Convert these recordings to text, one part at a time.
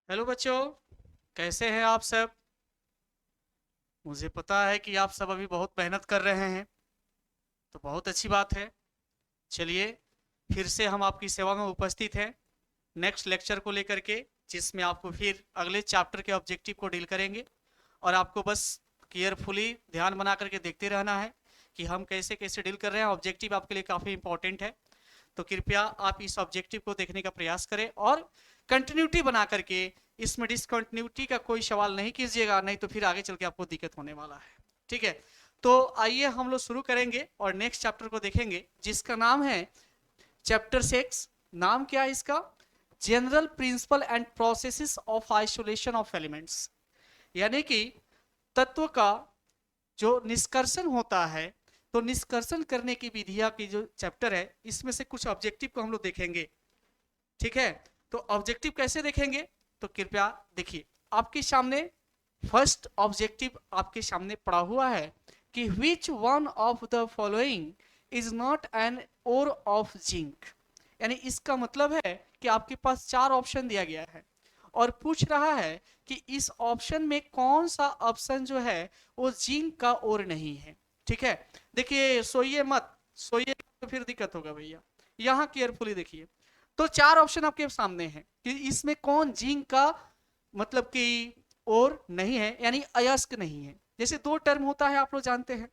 Hello बच्चों, कैसे हैं आप सब। मुझे पता है कि आप सब अभी बहुत मेहनत कर रहे हैं, तो बहुत अच्छी बात है। चलिए, फिर से हम आपकी सेवा में उपस्थित हैं नेक्स्ट लेक्चर को लेकर के, जिसमें आपको फिर अगले चैप्टर के ऑब्जेक्टिव को डील करेंगे। और आपको बस केयरफुली ध्यान बना करके देखते रहना है कि हम कैसे कैसे डील कर रहे हैं। ऑब्जेक्टिव आपके लिए काफ़ी इंपॉर्टेंट है, तो कृपया आप इस ऑब्जेक्टिव को देखने का प्रयास करें और कंटिन्यूटी बना करके इसमें डिसकंटिन्यूटी का कोई सवाल नहीं कीजिएगा, नहीं तो फिर आगे चल के आपको दिक्कत होने वाला है। ठीक है, तो आइए हम लोग शुरू करेंगे और नेक्स्ट चैप्टर को देखेंगे, जिसका नाम है चैप्टर 6। नाम क्या है इसका? General principle and processes of isolation of elements. यानी कि तत्व का जो निष्कर्षण होता है, तो निष्कर्षण करने की विधिया की जो चैप्टर है, इसमें से कुछ ऑब्जेक्टिव को हम लोग देखेंगे। ठीक है, तो ऑब्जेक्टिव कैसे देखेंगे, तो कृपया देखिए आपके सामने फर्स्ट ऑब्जेक्टिव आपके सामने पड़ा हुआ है कि which one of the following is not an ore of zinc. यानी इसका मतलब है कि आपके पास चार ऑप्शन दिया गया है और पूछ रहा है कि इस ऑप्शन में कौन सा ऑप्शन जो है वो जिंक का ओर नहीं है। ठीक है, देखिए सोइए मत, सोइए तो फिर दिक्कत होगा भैया। यहां केयरफुली देखिए, तो चार ऑप्शन आपके सामने हैं कि इसमें कौन जिंक का मतलब कि और नहीं है, यानी अयस्क नहीं है। जैसे दो टर्म होता है आप लोग जानते हैं,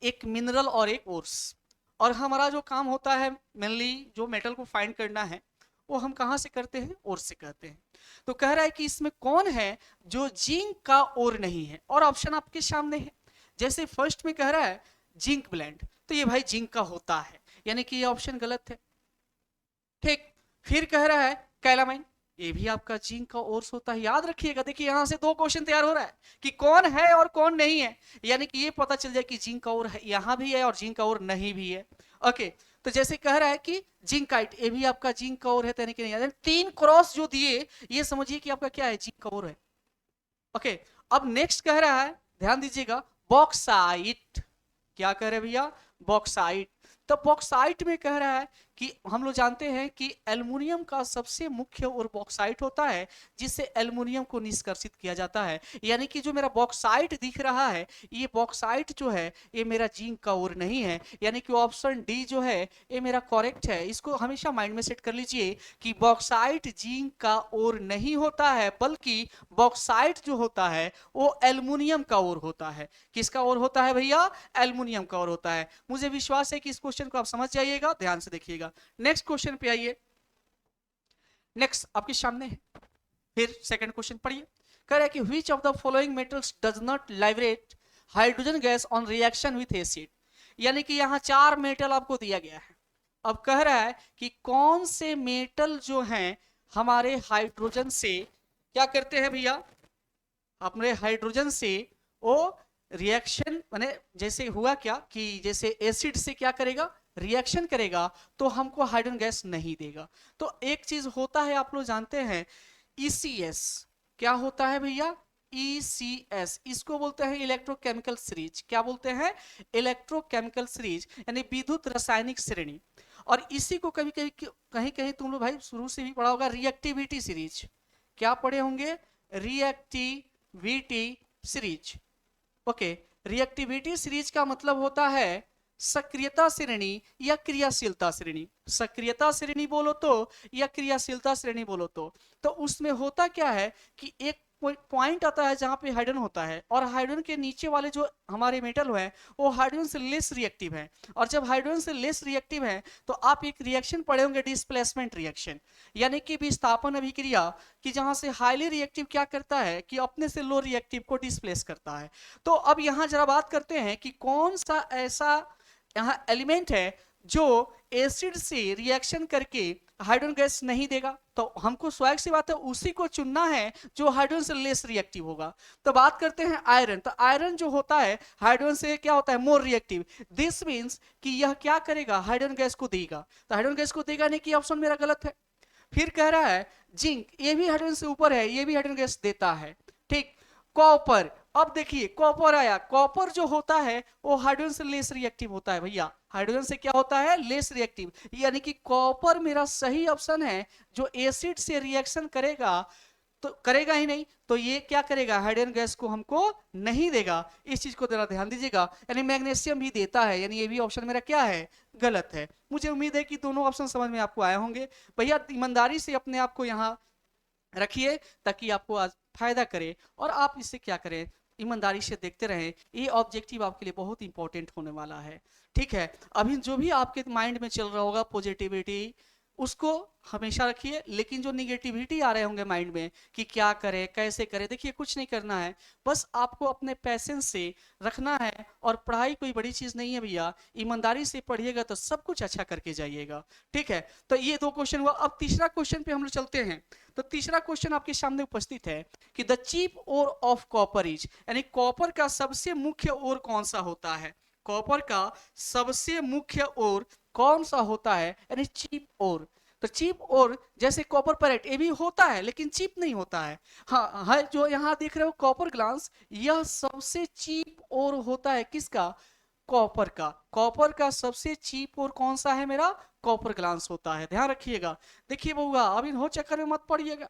एक मिनरल और एक ओर्स। और हमारा जो काम होता है मेनली जो मेटल को फाइंड करना है, वो हम कहां से करते हैं? ओर्स से करते हैं। तो कह रहा है कि इसमें कौन है जो जिंक का ओर नहीं है, और ऑप्शन आपके सामने है। जैसे फर्स्ट में कह रहा है जिंक ब्लेंड, तो ये भाई जिंक का होता है, यानी कि ये ऑप्शन गलत है। ठीक, फिर कह रहा है कैलामाइन, ये भी आपका जिंक का ओर्स होता है। याद रखिएगा, देखिए यहां से दो क्वेश्चन तैयार हो रहा है कि कौन है और कौन नहीं है, यानी कि ये पता चल जाए कि जिंक का ओर यहां भी है और जिंक का ओर नहीं भी है। ओके, तो जैसे कह रहा है कि जिंकाइट, ये भी आपका जिंक का ओर है, यानी कि नहीं। तीन क्रॉस जो दिए, ये समझिए कि आपका क्या है? जिंक का ओर है। ओके, अब नेक्स्ट कह रहा है, ध्यान दीजिएगा, बॉक्साइट। क्या कह रहे हैं भैया? बॉक्साइट। तो बॉक्साइट में कह रहा है कि हम लोग जानते हैं कि एल्युमिनियम का सबसे मुख्य और बॉक्साइट होता है, जिससे एल्युमिनियम को निष्कर्षित किया जाता है। यानी कि जो मेरा बॉक्साइट दिख रहा है, ये बॉक्साइट जो है ये मेरा जिंक का ओर नहीं है, यानी कि ऑप्शन डी जो है ये मेरा करेक्ट है। इसको हमेशा माइंड में सेट कर लीजिए कि बॉक्साइट जिंक का ओर नहीं होता है, बल्कि बॉक्साइट जो होता है वो एल्युमिनियम का ओर होता है। किसका ओर होता है भैया? एल्युमिनियम का ओर होता है। मुझे विश्वास है कि इस क्वेश्चन को आप समझ जाइएगा, ध्यान से देखिएगा। नेक्स्ट क्वेश्चन पे आइए, नेक्स्ट आपके सामने है, फिर सेकंड क्वेश्चन पढ़िए। कह रहा है कि which of the following metals does not Lybrate hydrogen gas on reaction with acid. यानी कि यहां चार मेटल आपको दिया गया है। अब कह रहा है कि कौन से मेटल जो हैं हमारे हाइड्रोजन से क्या करते हैं भैया? अपने हाइड्रोजन से वो रिएक्शन, माने जैसे हुआ क्या कि जैसे एसिड से क्या करेगा? रिएक्शन करेगा, तो हमको हाइड्रोजन गैस नहीं देगा। तो एक चीज होता है, आप लोग जानते हैं, ईसीएस। क्या होता है भैया? ईसीएस, इसको बोलते हैं इलेक्ट्रोकेमिकल सीरीज। क्या बोलते हैं? इलेक्ट्रोकेमिकल सीरीज, यानी विद्युत रासायनिक श्रेणी। और इसी को कभी कभी कहीं कहीं तुम लोग भाई शुरू से भी पढ़ा होगा, रिएक्टिविटी सीरीज। क्या पढ़े होंगे? Reactivity series. Okay, reactivity series का मतलब होता है सक्रियता श्रेणी या क्रियाशीलता श्रेणी। सक्रियता श्रेणी बोलो तो या क्रियाशीलता श्रेणी बोलो तो उसमें होता क्या है कि एक पॉइंट आता है जहां पे हाइड्रोजन होता है, और हाइड्रोजन के नीचे वाले जो हमारे मेटल है वो हाइड्रोजन से लेस रिएक्टिव है। और जब हाइड्रोजन से लेस रिएक्टिव है, तो आप एक रिएक्शन पढ़े होंगे, डिस्प्लेसमेंट रिएक्शन, यानी कि विस्थापन अभिक्रिया, कि जहां से हाईली रिएक्टिव क्या करता है कि अपने से लो रिएक्टिव को डिस्प्लेस करता है। तो अब यहां जरा बात करते हैं कि कौन सा ऐसा यहाँ एलिमेंट है जो एसिड से रिएक्शन करके हाइड्रोजन गैस नहीं देगा। तो हमको स्वाभाविक सी बात है उसी को चुनना है जो हाइड्रोजन से लेस रिएक्टिव होगा। तो बात करते हैं आयरन। तो आयरन जो होता है हाइड्रोजन से क्या होता है? More reactive. दिस मींस कि यह क्या करेगा? हाइड्रोजन गैस को देगा। तो हाइड्रोजन गैस को देगा नहीं, कि ऑप्शन मेरा गलत है। फिर कह रहा है जिंक, ये भी हाइड्रोजन से ऊपर है, ये भी हाइड्रोजन गैस देता है। ठीक, कॉपर। अब देखिए कॉपर आया, कॉपर जो होता है वो हाइड्रोजन से लेस रिएक्टिव होता है भैया। हाइड्रोजन से क्या होता है? लेस रिएक्टिव, यानी कि कॉपर मेरा सही ऑप्शन है जो एसिड से रिएक्शन करेगा तो करेगा ही नहीं, तो ये क्या करेगा, हाइड्रोजन गैस को हमको नहीं देगा। इस चीज को जरा ध्यान दीजिएगा। यानी मैग्नीशियम भी देता है, यानी ये भी ऑप्शन मेरा क्या है, गलत है। मुझे उम्मीद है कि दोनों ऑप्शन समझ में आपको आए होंगे। भैया ईमानदारी से अपने आप को यहाँ रखिए ताकि आपको आज फायदा करे, और आप इससे क्या करें, ईमानदारी से देखते रहें। ये ऑब्जेक्टिव आपके लिए बहुत इंपॉर्टेंट होने वाला है। ठीक है, अभी जो भी आपके माइंड में चल रहा होगा पॉजिटिविटी, उसको हमेशा रखिए, लेकिन जो निगेटिविटी आ रहे होंगे माइंड में कि क्या करें कैसे करें, देखिए कुछ नहीं करना है, बस आपको अपने पैसेंस से रखना है। और पढ़ाई कोई बड़ी चीज नहीं है भैया, ईमानदारी से पढ़िएगा तो सब कुछ अच्छा करके जाइएगा। ठीक है, तो ये दो क्वेश्चन हुआ। अब तीसरा क्वेश्चन पे हम लोग चलते हैं। तो तीसरा क्वेश्चन आपके सामने उपस्थित है कि the chief ore of copper is, यानी कॉपर का सबसे मुख्य ओर कौन सा होता है, कॉपर का सबसे मुख्य ओर कौन सा होता है, यानी चीप ओर। तो चीप ओर जैसे कॉपर पैलेट, ये भी होता है लेकिन चीप नहीं होता है। हाँ है, जो यहाँ देख रहे हो कॉपर ग्लास, यह सबसे चीप ओर होता है किसका, कॉपर का। कॉपर का सबसे चीप और कौन सा है मेरा, कॉपर ग्लास होता है, ध्यान रखिएगा। देखिए बउआ, अब इन हो चक्कर में मत पड़िएगा,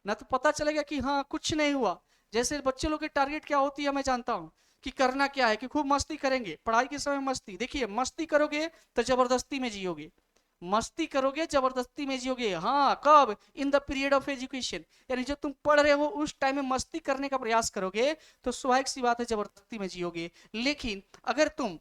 ना तो पता चलेगा कि हाँ कुछ नहीं हुआ। जैसे बच्चे लोग की टारगेट क्या होती है मैं जानता हूँ, कि करना क्या है, कि खूब मस्ती करेंगे पढ़ाई के समय मस्ती। देखिए मस्ती करोगे तो जबरदस्ती में जियोगे, मस्ती करोगे जबरदस्ती में जियोगे। हाँ कब, in the period of education, यानी जब तुम पढ़ रहे हो उस टाइम में मस्ती करने का प्रयास करोगे तो स्वाभाविक सी बात है जबरदस्ती में जियोगे। लेकिन अगर तुम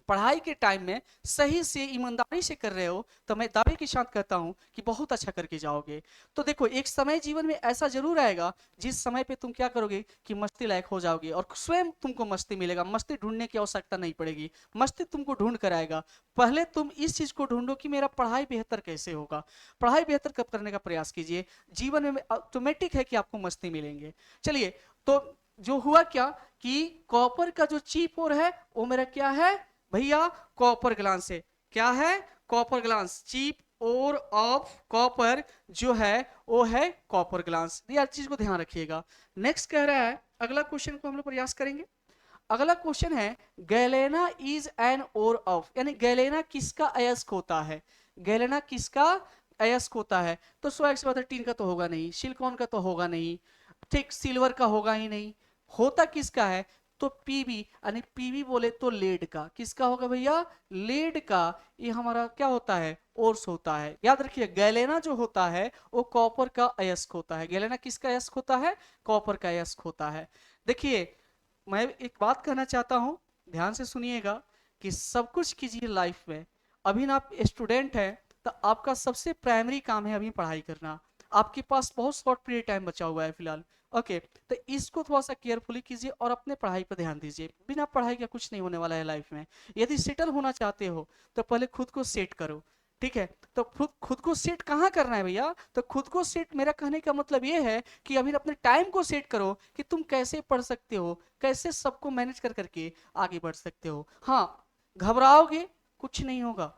पढ़ाई के टाइम में सही से ईमानदारी से कर रहे हो तो मैं दावे के साथ कहता हूं कि बहुत अच्छा करके जाओगे। तो देखो एक समय जीवन में ऐसा जरूर आएगा जिस समय पे तुम क्या करोगे कि मस्ती लायक हो जाओगे, और स्वयं तुमको मस्ती मिलेगा, मस्ती ढूंढने की आवश्यकता नहीं पड़ेगी, मस्ती तुमको ढूंढ कर आएगा। पहले तुम इस चीज को ढूंढो कि मेरा पढ़ाई बेहतर कैसे होगा, पढ़ाई बेहतर कब करने का प्रयास कीजिए, जीवन में ऑटोमेटिक है कि आपको मस्ती मिलेंगे। चलिए, तो जो हुआ क्या कि कॉपर का जो चीप ओर है वो मेरा क्या है भैया, कॉपर ग्लास है। क्या है, copper glass, chief ore of copper जो है वो है कॉपर ग्लास। ये चीज को ध्यान रखिएगा। नेक्स्ट कह रहा है, अगला क्वेश्चन को हम लोग प्रयास करेंगे। अगला क्वेश्चन है galena is an ore of, यानी गैलेना किसका अयस्क होता है, गैलेना किसका अयस्क होता है। तो स्वाभाविक सी बात है, टीन का तो होगा नहीं, सिलिकॉन का तो होगा नहीं, ठीक, सिल्वर का होगा ही नहीं, होता किसका है, तो पीबी, यानी पीबी बोले तो लेड का, किसका होगा भैया, लेड का। ये हमारा क्या होता है, ओर्स होता है। याद रखिए गैलेना जो होता है वो कॉपर का अयस्क होता है। गैलेना किसका अयस्क होता है, कॉपर का अयस्क होता है। देखिए मैं एक बात कहना चाहता हूं, ध्यान से सुनिएगा, कि सब कुछ कीजिए लाइफ में। अभी ना आप स्टूडेंट हैं तो आपका सबसे प्राइमरी काम है अभी पढ़ाई करना। आपके पास बहुत शॉर्ट पीरियड टाइम बचा हुआ है फिलहाल। ओके, तो इसको थोड़ा सा केयरफुली कीजिए और अपने पढ़ाई पर ध्यान दीजिए। बिना पढ़ाई का कुछ नहीं होने वाला है लाइफ में। यदि सेटल होना चाहते हो तो पहले खुद को सेट करो। ठीक है, तो खुद खुद को सेट कहाँ करना है भैया, तो खुद को सेट, मेरा कहने का मतलब ये है कि अभी अपने टाइम को सेट करो कि तुम कैसे पढ़ सकते हो, कैसे सबको मैनेज कर करके आगे बढ़ सकते हो। हाँ, घबराओगे कुछ नहीं होगा,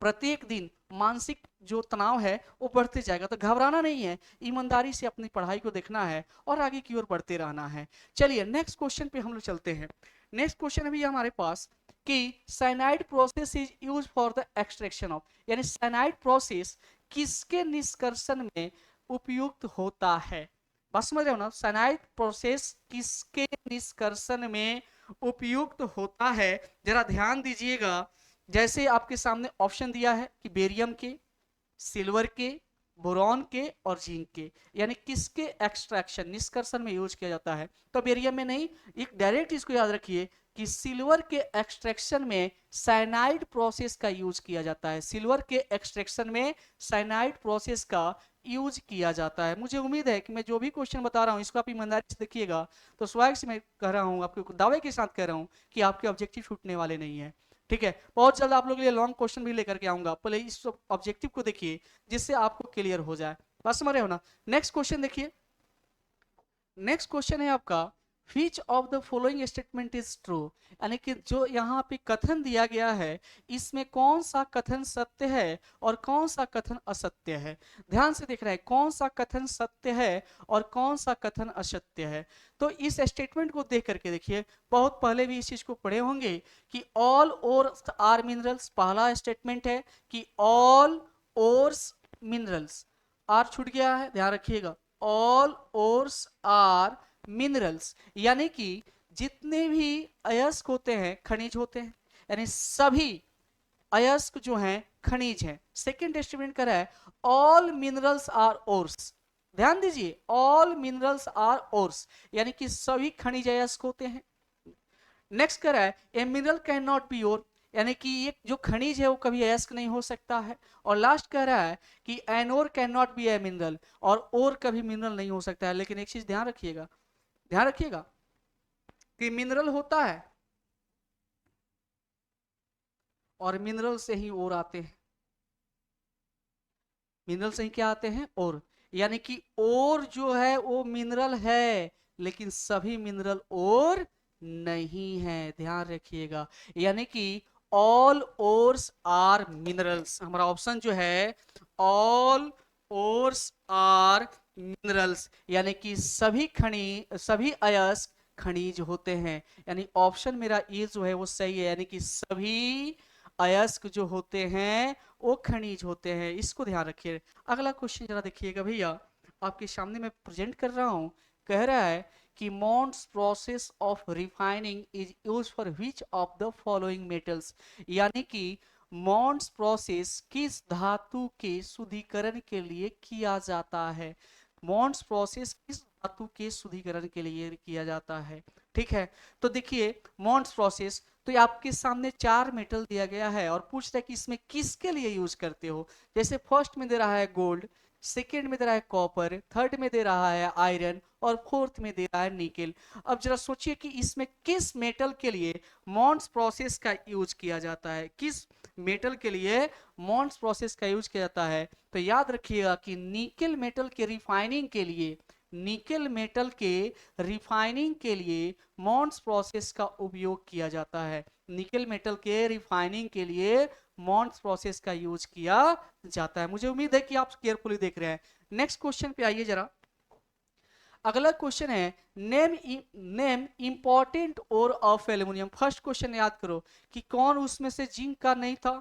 प्रत्येक दिन मानसिक जो तनाव है वो बढ़ते जाएगा, तो घबराना नहीं है, ईमानदारी से अपनी पढ़ाई को देखना है और आगे की ओर बढ़ते रहना है। चलिए नेक्स्ट क्वेश्चन पे हम लोग चलते हैं। नेक्स्ट क्वेश्चन अभी हमारे पास कि cyanide process is use for the extraction of, यानी साइनाइड प्रोसेस किसके निष्कर्षण में उपयुक्त होता है। बस समझ रहे हो ना, साइनाइड प्रोसेस किसके निष्कर्षण में उपयुक्त होता है, जरा ध्यान दीजिएगा। जैसे आपके सामने ऑप्शन दिया है कि बेरियम के, सिल्वर के, बोरॉन के और जिंक के, यानी किसके एक्सट्रैक्शन निष्कर्षण में यूज किया जाता है। तो बेरियम में नहीं, एक डायरेक्ट इसको याद रखिए कि सिल्वर के एक्सट्रैक्शन में साइनाइड प्रोसेस का यूज किया जाता है। सिल्वर के एक्सट्रैक्शन में साइनाइड प्रोसेस का यूज किया जाता है। मुझे उम्मीद है कि मैं जो भी क्वेश्चन बता रहा हूं इसको आप ईमानदारी से देखिएगा, तो स्वाभाविक से मैं कह रहा हूं, आपको दावे के साथ कह रहा हूं कि आपके ऑब्जेक्टिव छूटने वाले नहीं है। ठीक है, बहुत जल्द आप लोगों के लिए लॉन्ग क्वेश्चन भी लेकर के आऊंगा, पहले इस ऑब्जेक्टिव को देखिए जिससे आपको क्लियर हो जाए। बात समझ रहे हो ना। नेक्स्ट क्वेश्चन देखिए, नेक्स्ट क्वेश्चन है आपका विच of the following statement is true, यानी कि जो यहाँ पे कथन दिया गया है इसमें कौन सा कथन सत्य है और कौन सा कथन असत्य है। ध्यान से देख रहे हैं कौन सा कथन सत्य है और कौन सा कथन असत्य है। तो इस स्टेटमेंट को देख करके देखिए, बहुत पहले भी इस चीज को पढ़े होंगे कि ऑल ओर्स आर मिनरल्स, पहला स्टेटमेंट है कि ऑल ओर्स मिनरल्स आर छूट गया है, ध्यान रखिएगा। ऑल ओर्स आर मिनरल्स, यानी कि जितने भी अयस्क होते हैं खनिज होते हैं, यानी सभी अयस्क जो हैं खनिज हैं। सेकेंड स्टेटमेंट कर रहा है ऑल मिनरल्स आर ओर्स, ध्यान दीजिए, ऑल मिनरल्स आर ओर्स, यानी कि सभी खनिज अयस्क होते हैं। नेक्स्ट कर रहा है a mineral can not be ore, यानी कि ये जो खनिज है वो कभी अयस्क नहीं हो सकता है। और लास्ट कह रहा है कि an ore can not be a mineral, और ओर कभी मिनरल नहीं हो सकता है। लेकिन एक चीज ध्यान रखिएगा, ध्यान रखिएगा कि मिनरल होता है और मिनरल से ही ओर आते हैं, मिनरल से ही क्या आते हैं, और, यानी कि और जो है वो मिनरल है, लेकिन सभी मिनरल और नहीं है, ध्यान रखिएगा। यानी कि ऑल ओर्स आर मिनरल्स, हमारा ऑप्शन जो है ऑल ओर्स आर मिनरल्स, यानी कि सभी खनिज, सभी अयस्क खनिज होते हैं। यानी ऑप्शन मेरा ये जो है वो सही है, यानी कि सभी अयस्क जो होते हैं वो खनिज होते हैं, इसको ध्यान रखिए। अगला क्वेश्चन जरा देखिएगा भैया, आपके सामने मैं प्रेजेंट कर रहा हूं। कह रहा है कि Mond's process of refining is use for which of the following metals, यानी कि मॉन्ट्स प्रोसेस किस धातु के शुद्धिकरण के लिए किया जाता है, मॉन्ट्स प्रोसेस किस धातु के शुद्धिकरण के लिए किया जाता है। ठीक है, तो देखिए मॉन्ट्स प्रोसेस, तो ये आपके सामने 4 मेटल दिया गया है और पूछ रहा है कि इसमें किसके लिए यूज करते हो। जैसे फर्स्ट में दे रहा है गोल्ड, सेकेंड में दे रहा है कॉपर, थर्ड में दे रहा है आयरन और फोर्थ में दे रहा है निकेल। अब जरा सोचिए कि इसमें किस मेटल के लिए मॉन्ट्स प्रोसेस का यूज किया जाता है, किस मेटल के लिए मॉन्ट्स प्रोसेस का यूज किया जाता है। तो याद रखिएगा कि निकेल मेटल के रिफाइनिंग के लिए, निकेल मेटल के रिफाइनिंग के लिए मॉन्ट्स प्रोसेस का उपयोग किया जाता है। निकेल मेटल के रिफाइनिंग के लिए मॉन्ट्स प्रोसेस का यूज किया जाता है। मुझे उम्मीद है कि आप केयरफुली देख रहे हैं। नेक्स्ट क्वेश्चन पे आइए जरा। अगला क्वेश्चन है name name important ore of aluminium. First question याद करो कि कौन उसमें से जिंक का नहीं था,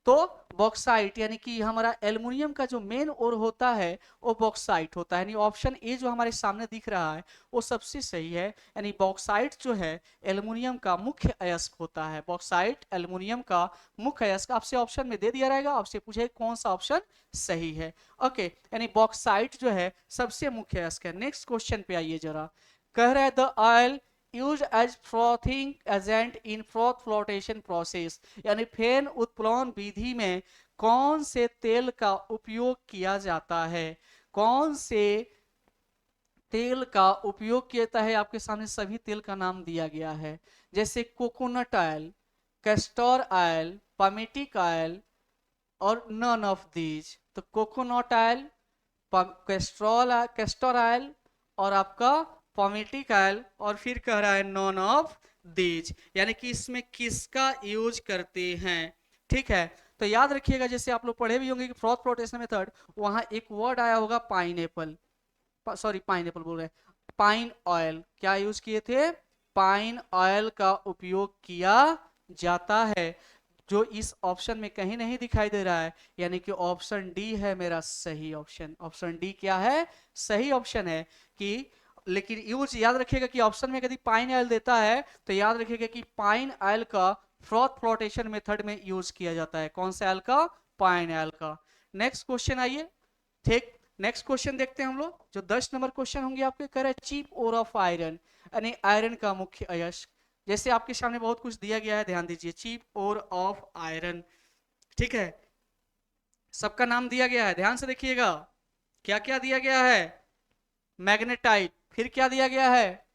तो बॉक्साइट, यानी कि हमारा एल्युमिनियम का जो मेन ओर होता है वो बॉक्साइट होता है। यानी ऑप्शन ए जो हमारे सामने दिख रहा है वो सबसे सही है। यानी बॉक्साइट जो है एल्युमिनियम का मुख्य अयस्क होता है, बॉक्साइट एल्युमिनियम का मुख्य अयस्क। आपसे ऑप्शन में दे दिया रहेगा, आपसे पूछे कौन सा ऑप्शन सही है। ओके, यानी बॉक्साइट जो है सबसे मुख्य अयस्क है। नेक्स्ट क्वेश्चन पे आइए जरा। कह रहा है the oil use as frothing agent in froth flotation process, यानी फेन उत्प्लवन विधि में कौन से तेल का उपयोग किया जाता है, कौन से तेल का उपयोग किया जाता है। आपके सामने सभी तेल का नाम दिया गया है, जैसे coconut oil, castor oil, palmitic oil और नन ऑफ दीज। तो कोकोनट ऑयल, कैस्टर ऑयल और आपका पॉमेटिक ऑयल, और फिर कह रहा है नॉन ऑफ दीज, यानी कि इसमें किसका यूज करते हैं। ठीक है, तो याद रखिएगा जैसे आप लोग पढ़े भी होंगे कि फ्रॉथ फ्लोटेशन मेथड, वहां एक वर्ड आया होगा पाइनएप्पल, सॉरी पाइनएप्पल बोल रहे हैं, पाइन ऑयल, क्या यूज किए थे, पाइन ऑयल का उपयोग किया जाता है, जो इस ऑप्शन में कहीं नहीं दिखाई दे रहा है। यानी कि ऑप्शन डी है मेरा सही ऑप्शन। ऑप्शन डी क्या है, सही ऑप्शन है। कि लेकिन यूज याद रखिएगा कि ऑप्शन में यदि पाइन ऑयल देता है तो याद रखिएगा कि पाइन ऑयल का फ्रॉथ फ्लोटेशन मेथड में यूज किया जाता है। कौन सा ऑयल का, पाइन ऑयल का। नेक्स्ट क्वेश्चन आइए। ठीक, नेक्स्ट क्वेश्चन देखते हैं हम लोग, जो 10 नंबर क्वेश्चन होंगे आपके। कह रहे चीप ओर ऑफ आयरन, यानी आयरन का मुख्य अयस्क। जैसे आपके सामने बहुत कुछ दिया गया है, ध्यान दीजिए, चीप ओर ऑफ आयरन। ठीक है, सबका नाम दिया गया है, ध्यान से देखिएगा। क्या क्या दिया गया है, मैग्नेटाइट, फिर क्या दिया गया है,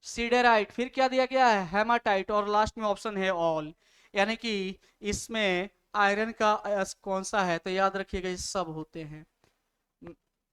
सीडेराइट, फिर क्या दिया गया है, हेमाटाइट, और लास्ट में ऑप्शन है ऑल। यानी कि इसमें आयरन का अयस्क कौन सा है, तो याद रखिएगा ये सब होते हैं।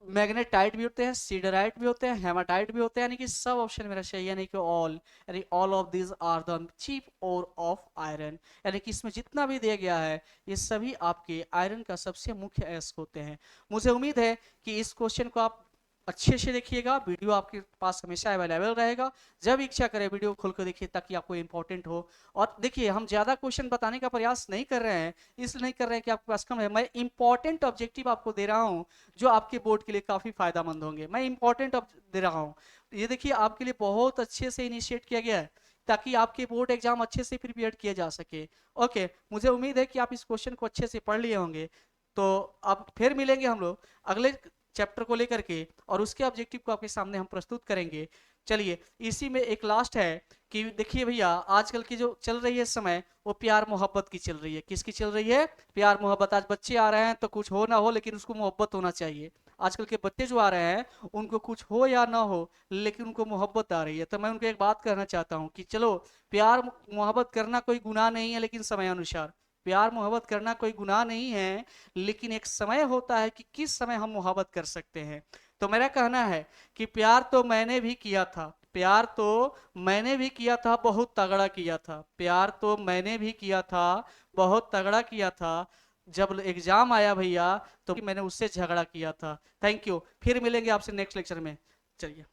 मैग्नेटाइट भी होते हैं, सीडराइट भी होते हैं, हेमाटाइट भी होते हैं, यानी कि सब ऑप्शन मेरा सही है, यानी कि ऑल, यानी all of this are the chief ore of iron. यानी कि इसमें जितना भी दिया गया है ये सभी आपके आयरन का सबसे मुख्य अयस्क होते हैं। मुझे उम्मीद है कि इस क्वेश्चन को आप अच्छे से देखिएगा, वीडियो आपके पास हमेशा अवेलेबल रहेगा, जब इच्छा करे वीडियो खोल कर देखिए ताकि आपको इंपॉर्टेंट हो। और देखिए हम ज़्यादा क्वेश्चन बताने का प्रयास नहीं कर रहे हैं, इसलिए नहीं कर रहे हैं कि आपके पास कम है, मैं इंपॉर्टेंट ऑब्जेक्टिव आपको दे रहा हूँ जो आपके बोर्ड के लिए काफ़ी फायदेमंद होंगे, मैं इंपॉर्टेंट दे रहा हूँ। ये देखिए आपके लिए बहुत अच्छे से इनिशिएट किया गया है ताकि आपके बोर्ड एग्जाम अच्छे से प्रिपेयर किए जा सके। ओके, मुझे उम्मीद है कि आप इस क्वेश्चन को अच्छे से पढ़ लिए होंगे। तो अब फिर मिलेंगे हम लोग अगले चैप्टर को लेकर के और उसके ऑब्जेक्टिव को आपके सामने हम प्रस्तुत करेंगे। चलिए इसी में एक लास्ट है कि देखिए भैया आजकल की जो चल रही है समय, वो प्यार मोहब्बत की चल रही है। किसकी चल रही है? प्यार मोहब्बत। आज बच्चे आ रहे हैं तो कुछ हो ना हो लेकिन उसको मोहब्बत होना चाहिए। आजकल के बच्चे जो आ रहे हैं उनको कुछ हो या ना हो लेकिन उनको मोहब्बत आ रही है। तो मैं उनको एक बात कहना चाहता हूँ कि चलो प्यार मोहब्बत करना कोई गुनाह नहीं है, लेकिन समय अनुसार प्यार मोहब्बत करना कोई गुनाह नहीं है, लेकिन एक समय होता है कि किस समय हम मोहब्बत कर सकते हैं। तो मेरा कहना है कि प्यार तो मैंने भी किया था, प्यार तो मैंने भी किया था, बहुत तगड़ा किया था। प्यार तो मैंने भी किया था, बहुत तगड़ा किया था। जब एग्जाम आया भैया तो मैंने उससे झगड़ा किया था। थैंक यू, फिर मिलेंगे आपसे नेक्स्ट लेक्चर में। चलिए।